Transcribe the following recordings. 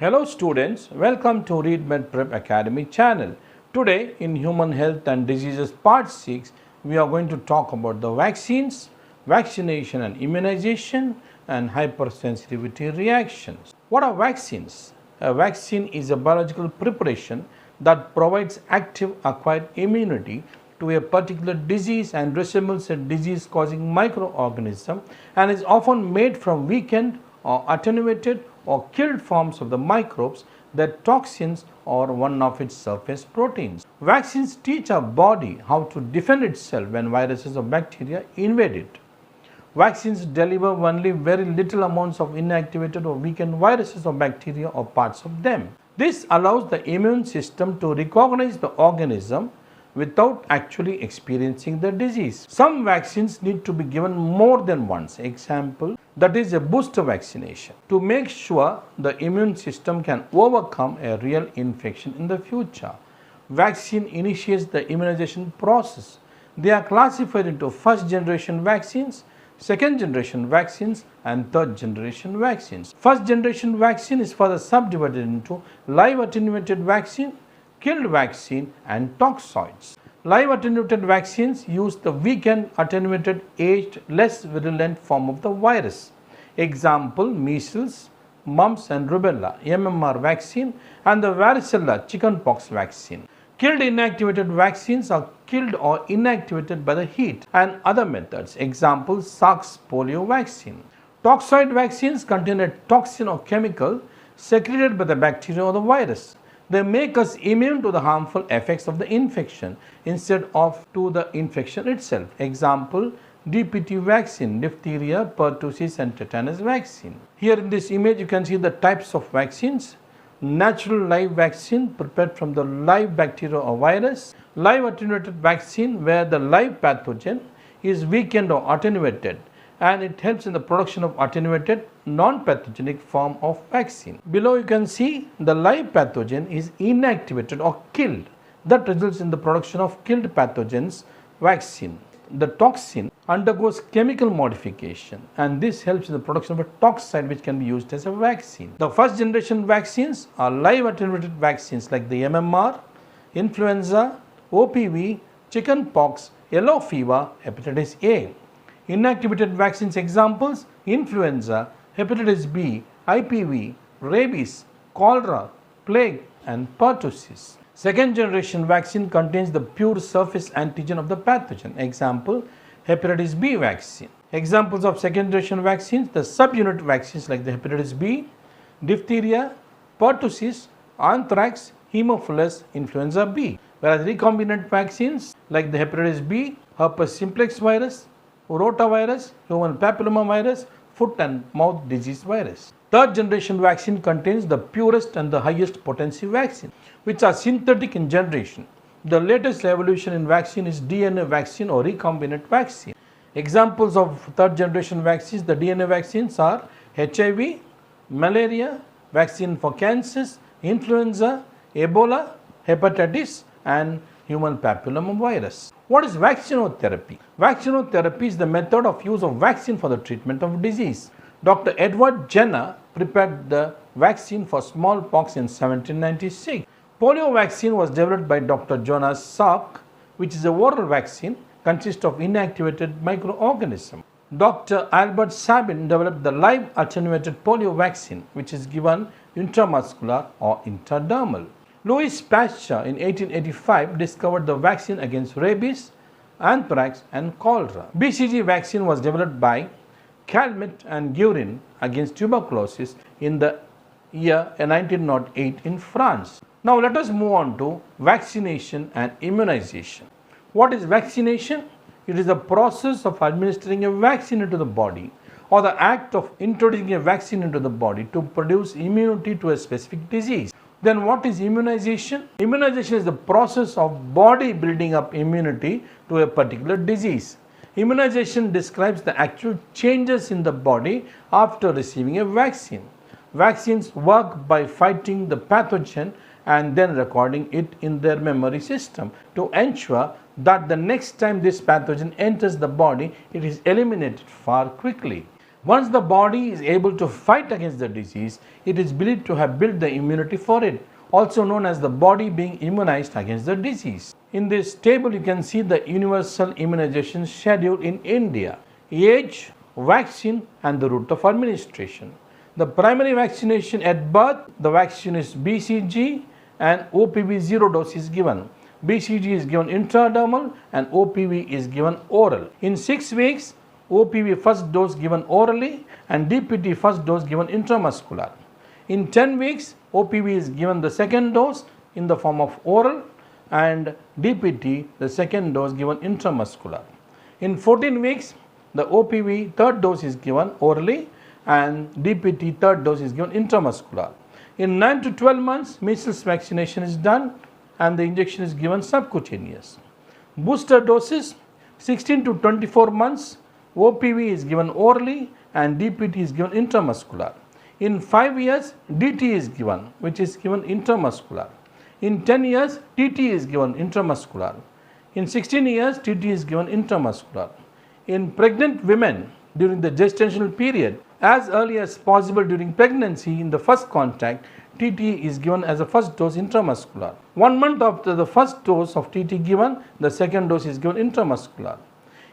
Hello students, welcome to readmedprep Academy channel. Today in Human Health and Diseases Part 6, we are going to talk about the vaccines, vaccination and immunization and hypersensitivity reactions. What are vaccines? A vaccine is a biological preparation that provides active acquired immunity to a particular disease and resembles a disease causing microorganism and is often made from weakened or attenuated or killed forms of the microbes, their toxins or one of its surface proteins. Vaccines teach our body how to defend itself when viruses or bacteria invade it. Vaccines deliver only very little amounts of inactivated or weakened viruses or bacteria or parts of them. This allows the immune system to recognize the organism without actually experiencing the disease. Some vaccines need to be given more than once. Example, that is a booster vaccination to make sure the immune system can overcome a real infection in the future. Vaccine initiates the immunization process. They are classified into first generation vaccines, second generation vaccines and third generation vaccines. First generation vaccine is further subdivided into live attenuated vaccine, killed vaccine and toxoids. Live attenuated vaccines use the weakened, attenuated, aged, less virulent form of the virus. Example, measles, mumps and rubella, MMR vaccine and the varicella chickenpox vaccine. Killed inactivated vaccines are killed or inactivated by the heat and other methods. Example, SARS polio vaccine. Toxoid vaccines contain a toxin or chemical secreted by the bacteria or the virus. They make us immune to the harmful effects of the infection instead of to the infection itself. Example, DPT vaccine, diphtheria, pertussis and tetanus vaccine. Here in this image you can see the types of vaccines. Natural live vaccine prepared from the live bacteria or virus. Live attenuated vaccine where the live pathogen is weakened or attenuated and it helps in the production of attenuated non-pathogenic form of vaccine. Below you can see the live pathogen is inactivated or killed. That results in the production of killed pathogens vaccine. The toxin undergoes chemical modification and this helps in the production of a toxide which can be used as a vaccine. The first generation vaccines are live attenuated vaccines like the MMR, influenza, OPV, chickenpox, yellow fever, hepatitis A. Inactivated vaccines examples, influenza, hepatitis B, IPV, rabies, cholera, plague and pertussis. Second generation vaccine contains the pure surface antigen of the pathogen. Example, hepatitis B vaccine. Examples of second generation vaccines, the subunit vaccines like the hepatitis B, diphtheria, pertussis, anthrax, Haemophilus, influenza B. Whereas recombinant vaccines like the hepatitis B, herpes simplex virus, rotavirus, human papilloma virus, foot and mouth disease virus. Third generation vaccine contains the purest and the highest potency vaccine, which are synthetic in generation. The latest evolution in vaccine is DNA vaccine or recombinant vaccine. Examples of third generation vaccines, the DNA vaccines are HIV, malaria, vaccine for cancers, influenza, Ebola, hepatitis and human papilloma virus. What is vaccinotherapy? Vaccinotherapy is the method of use of vaccine for the treatment of disease. Dr. Edward Jenner prepared the vaccine for smallpox in 1796. Polio vaccine was developed by Dr. Jonas Salk, which is a oral vaccine, consists of inactivated microorganism. Dr. Albert Sabin developed the live attenuated polio vaccine, which is given intramuscular or intradermal. Louis Pasteur in 1885 discovered the vaccine against rabies, anthrax and cholera. BCG vaccine was developed by Calmette and Guerin against tuberculosis in the year 1908 in France. Now let us move on to vaccination and immunization. What is vaccination? It is the process of administering a vaccine into the body or the act of introducing a vaccine into the body to produce immunity to a specific disease. Then what is immunization? Immunization is the process of body building up immunity to a particular disease. Immunization describes the actual changes in the body after receiving a vaccine. Vaccines work by fighting the pathogen and then recording it in their memory system to ensure that the next time this pathogen enters the body, it is eliminated far quickly. Once the body is able to fight against the disease, it is believed to have built the immunity for it, also known as the body being immunized against the disease. In this table, you can see the universal immunization schedule in India: age, vaccine, and the route of administration. The primary vaccination at birth, the vaccine is BCG and OPV 0 dose is given. BCG is given intradermal and OPV is given oral. In 6 weeks, OPV first dose given orally and DPT first dose given intramuscular. In 10 weeks, OPV is given the second dose in the form of oral and DPT the second dose given intramuscular. In 14 weeks, the OPV third dose is given orally and DPT third dose is given intramuscular. In 9 to 12 months, measles vaccination is done and the injection is given subcutaneous. Booster doses, 16 to 24 months, OPV is given orally and DPT is given intramuscular. In 5 years, DT is given, which is given intramuscular. In 10 years, TT is given intramuscular. In 16 years, TT is given intramuscular. In pregnant women during the gestational period, as early as possible during pregnancy in the first contact, TT is given as a first dose intramuscular. 1 month after the first dose of TT given, the second dose is given intramuscular.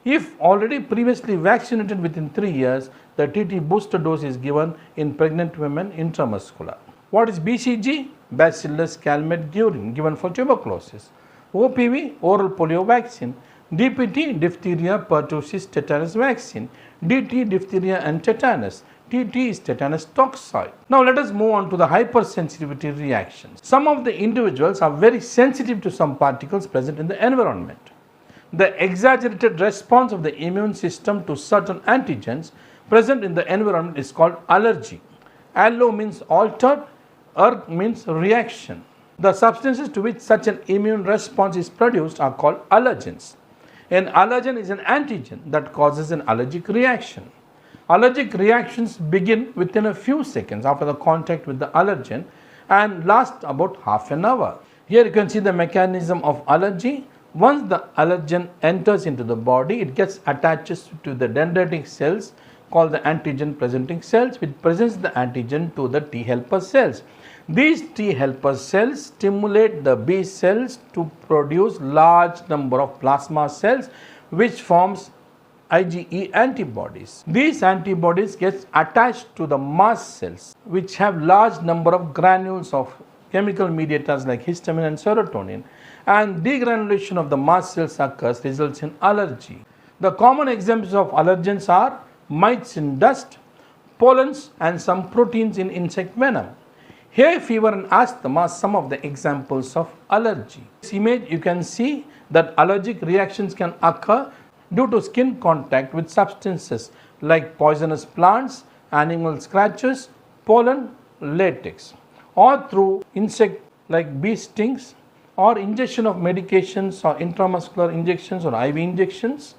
If already previously vaccinated within 3 years, the TT booster dose is given in pregnant women intramuscular. What is BCG? Bacillus calmette-guerin, given for tuberculosis. OPV, oral polio vaccine. DPT, diphtheria, pertussis, tetanus vaccine. DT, diphtheria and tetanus. TT is tetanus toxoid. Now let us move on to the hypersensitivity reactions. Some of the individuals are very sensitive to some particles present in the environment. The exaggerated response of the immune system to certain antigens present in the environment is called allergy. Allo means altered, erg means reaction. The substances to which such an immune response is produced are called allergens. An allergen is an antigen that causes an allergic reaction. Allergic reactions begin within a few seconds after the contact with the allergen and last about half an hour. Here you can see the mechanism of allergy. Once the allergen enters into the body, it gets attached to the dendritic cells called the antigen presenting cells, which presents the antigen to the T helper cells. These T helper cells stimulate the B cells to produce large number of plasma cells, which forms IgE antibodies. These antibodies get attached to the mast cells, which have large number of granules of chemical mediators like histamine and serotonin, and degranulation of the mast cells occurs, results in allergy. The common examples of allergens are mites in dust, pollens and some proteins in insect venom. Hay fever and asthma are some of the examples of allergy. In this image you can see that allergic reactions can occur due to skin contact with substances like poisonous plants, animal scratches, pollen, latex, or through insect like bee stings, or ingestion of medications or intramuscular injections or IV injections,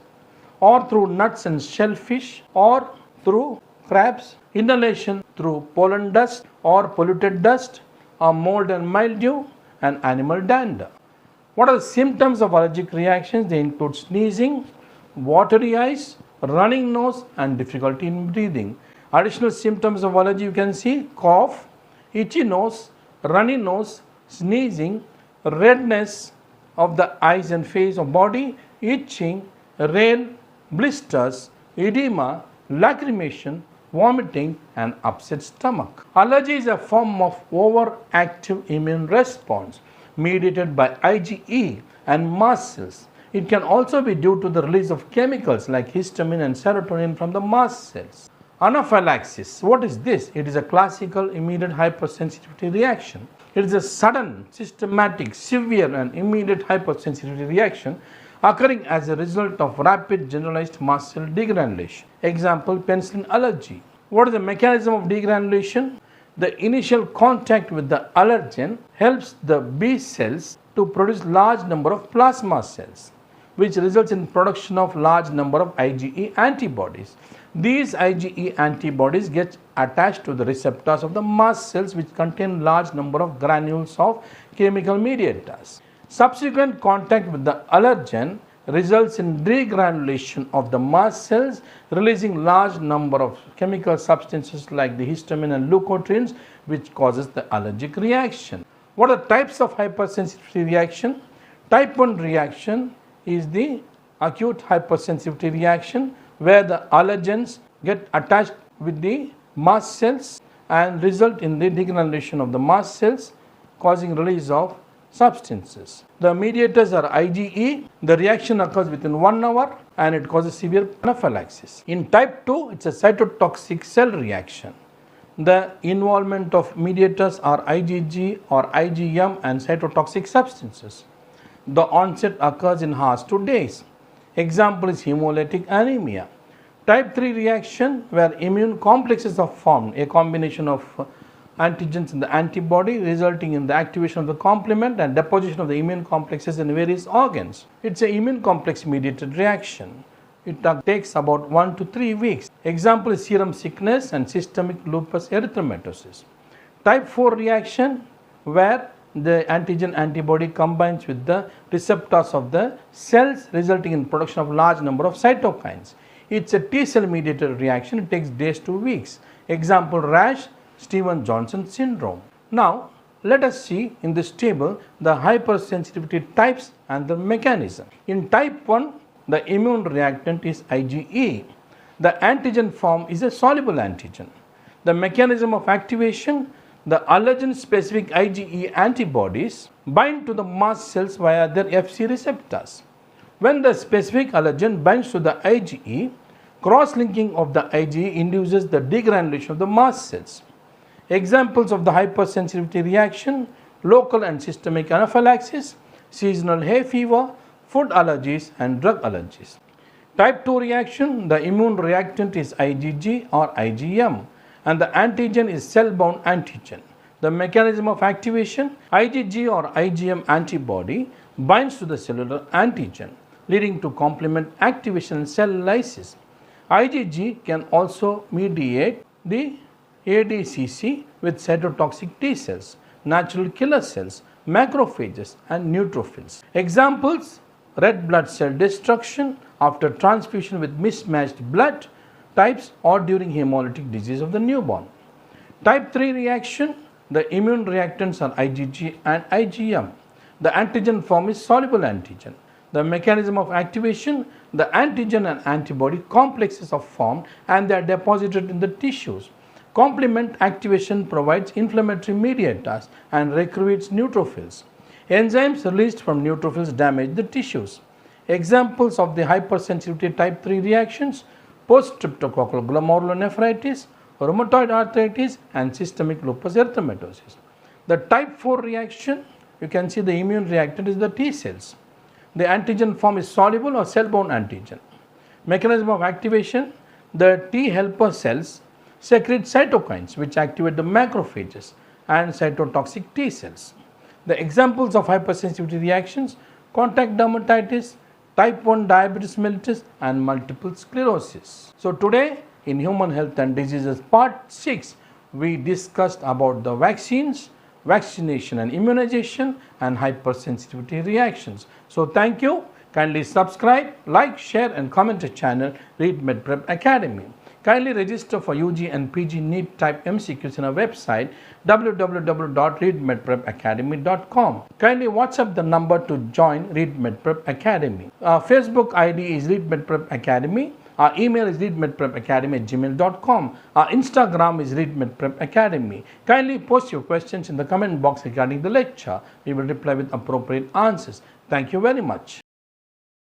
or through nuts and shellfish, or through crabs, inhalation through pollen dust or polluted dust, or mold and mildew and animal dander. What are the symptoms of allergic reactions? They include sneezing, watery eyes, running nose and difficulty in breathing. Additional symptoms of allergy you can see: cough, itchy nose, runny nose, sneezing, redness of the eyes and face or body, itching, rain, blisters, edema, lacrimation, vomiting and upset stomach. Allergy is a form of overactive immune response mediated by IgE and mast cells. It can also be due to the release of chemicals like histamine and serotonin from the mast cells. Anaphylaxis. What is this? It is a classical immediate hypersensitivity reaction. It is a sudden, systematic, severe and immediate hypersensitivity reaction occurring as a result of rapid generalized mast cell degranulation. Example, penicillin allergy. What is the mechanism of degranulation? The initial contact with the allergen helps the B cells to produce large number of plasma cells, which results in production of large number of IgE antibodies. These IgE antibodies get attached to the receptors of the mast cells, which contain large number of granules of chemical mediators. Subsequent contact with the allergen results in degranulation of the mast cells, releasing large number of chemical substances like the histamine and leukotrienes, which causes the allergic reaction. What are types of hypersensitivity reaction? Type 1 reaction is the acute hypersensitivity reaction, where the allergens get attached with the mast cells and result in the degranulation of the mast cells, causing release of substances. The mediators are IgE. The reaction occurs within 1 hour and it causes severe anaphylaxis. In type 2, it's a cytotoxic cell reaction. The involvement of mediators are IgG or IgM and cytotoxic substances. The onset occurs in hours to days. Example is hemolytic anemia. Type 3 reaction, where immune complexes are formed, a combination of antigens in the antibody resulting in the activation of the complement and deposition of the immune complexes in various organs. It's an immune complex mediated reaction. It takes about 1 to 3 weeks. Example is serum sickness and systemic lupus erythematosus. Type 4 reaction, where the antigen antibody combines with the receptors of the cells, resulting in production of large number of cytokines. It's a T cell mediated reaction. It takes days to weeks. Example rash, Stevens-Johnson syndrome. Now let us see in this table the hypersensitivity types and the mechanism. In type 1, the immune reactant is IgE. The antigen form is a soluble antigen. The mechanism of activation, the allergen specific IgE antibodies bind to the mast cells via their Fc receptors. When the specific allergen binds to the IgE, cross-linking of the IgE induces the degranulation of the mast cells. Examples of the hypersensitivity reaction: local and systemic anaphylaxis, seasonal hay fever, food allergies and drug allergies. Type 2 reaction, the immune reactant is IgG or IgM and the antigen is cell-bound antigen. The mechanism of activation: IgG or IgM antibody binds to the cellular antigen, leading to complement activation and cell lysis. IgG can also mediate the ADCC with cytotoxic T cells, natural killer cells, macrophages and neutrophils. Examples: red blood cell destruction after transfusion with mismatched blood types or during hemolytic disease of the newborn. Type 3 reaction, the immune reactants are IgG and IgM. The antigen form is soluble antigen. The mechanism of activation: the antigen and antibody complexes are formed and they are deposited in the tissues. Complement activation provides inflammatory mediators and recruits neutrophils. Enzymes released from neutrophils damage the tissues. Examples of the hypersensitivity type 3 reactions: post-streptococcal glomerulonephritis, rheumatoid arthritis and systemic lupus erythematosus. The type 4 reaction, you can see the immune reactant is the T cells. The antigen form is soluble or cell-bound antigen. Mechanism of activation: the T helper cells secrete cytokines which activate the macrophages and cytotoxic T cells. The examples of hypersensitivity reactions: contact dermatitis, type 1 diabetes mellitus and multiple sclerosis. So today in Human Health and Diseases Part 6, we discussed about the vaccines, vaccination and immunization and hypersensitivity reactions. So thank you. Kindly subscribe, like, share and comment the channel readmedprep Academy. Kindly register for UG and PG NEET type MCQs in our website www.readmedprepacademy.com. Kindly WhatsApp the number to join readmedprep Academy. Our Facebook ID is readmedprep Academy. Our email is readmedprepacademy@gmail.com. Our Instagram is readmedprep Academy. Kindly post your questions in the comment box regarding the lecture. We will reply with appropriate answers. Thank you very much.